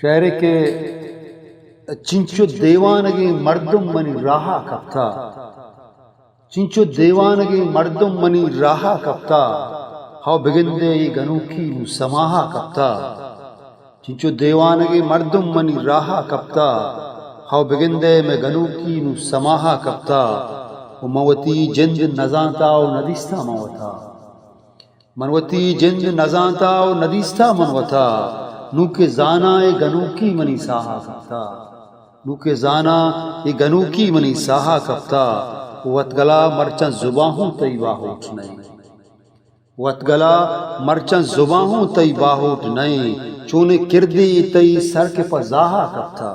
شعر کے چنچو دیوانگی مردم منی راہا کپتا، چنچو دیوانگی مردم منی راہا کپتا، ہاؤ بگندے ای گنوکی نو سماہا کپتا، چنچو دیوانگی مردم منی راہا کپتا، ہاؤ بگندے میں گنوکی نو سماہا کپتا، و موتی جند نزانتا و ندیستا موتا، منوتی جند نزانتا و ندیستا منوتا، نو کے زانا اے گنوکی منی ساہا کپتا، نو کے زانا اے گنوکی منی ساہا کپتا، وطگلا مرچن زباہوں تی باہوٹ نہیں، وطگلا مرچن زباہوں تی باہوٹ نہیں، چونے کردی تی سر کے پزاہا کپتا،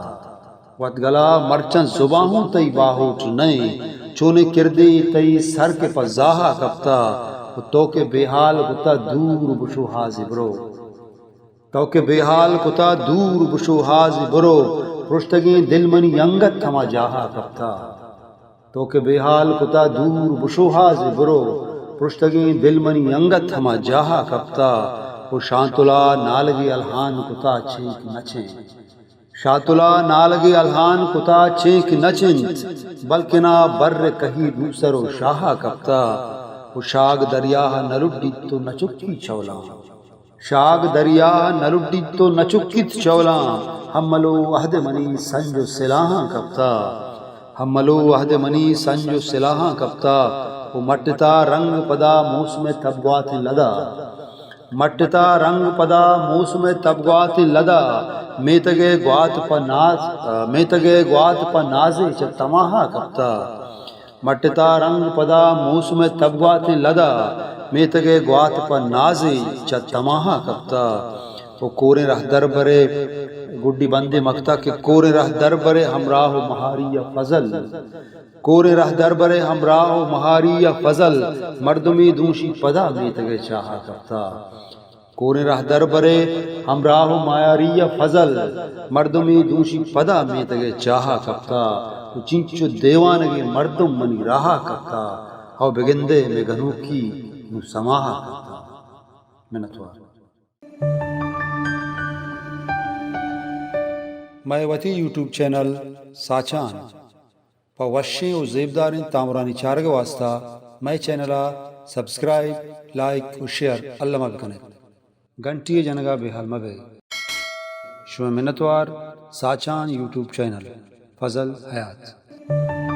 وطگلا مرچن زباہوں تی باہوٹ نہیں، چونے کردی تی سر کے پزاہا کپتا، تو کے بے حال کتا دور بشو حاضی برو، تو کہ بے حال کتا دور بشو حاضی برو، پرشتگیں دل منی ینگت ہما جاہا کپتا، تو کہ بے حال کتا دور بشو حاضی برو، پرشتگیں دل منی ینگت ہما جاہا کپتا، وہ شانتلا نالگی الہان کتا چینک نچیں، شانتلا نالگی الہان کتا چینک نچنت، بلکہ نہ بر کہی دوسر و شاہا کپتا، وہ شاگ دریاہ نلڈی تو نچکی چولاں، شاگ دریا نلڈی تو نچکت چولاں، ہملو عہد منی سنج و سلاہاں کپتا، ہملو عہد منی سنج و سلاہاں کپتا، وہ مٹتا رنگ پدا موسم تبگوات لدا، مٹتا رنگ پدا موسم تبگوات لدا، میتگے گوات پا ناز میتگے گوات پا نازے چا تماہا کپتا، مٹتا رنگ پدا موسم تبگوات لدا، میتگے گوات پا نازی چا تماہا کپتا، وہ کورے رہ در برے گڈی بندے مکتا کہ کورے رہ در برے ہمراہ و مہاری فضل، کورے رہ در برے ہمراہ و مہاری فضل، مردمی دوشی پدا میتگے چاہا کپتا، کورے رہ در برے ہمراہ و مہاری فضل، مردمی دوشی پدا میتگے چاہا کپتا، چنچو دیوانگی مردم منی راہا کپتا، ہاؤ بگندے میں گنوکی نو سماہا کپتا۔ منتوار میں وتی یوٹیوب چینل ساچان پا وشیں و زیبداریں تامرانی چارگ واسطہ میں چینلہ سبسکرائب لائک و شیئر اللہ مبکنت گھنٹی جنگا بے حال مبے شو منتوار ساچان یوٹیوب چینل فضل حیات۔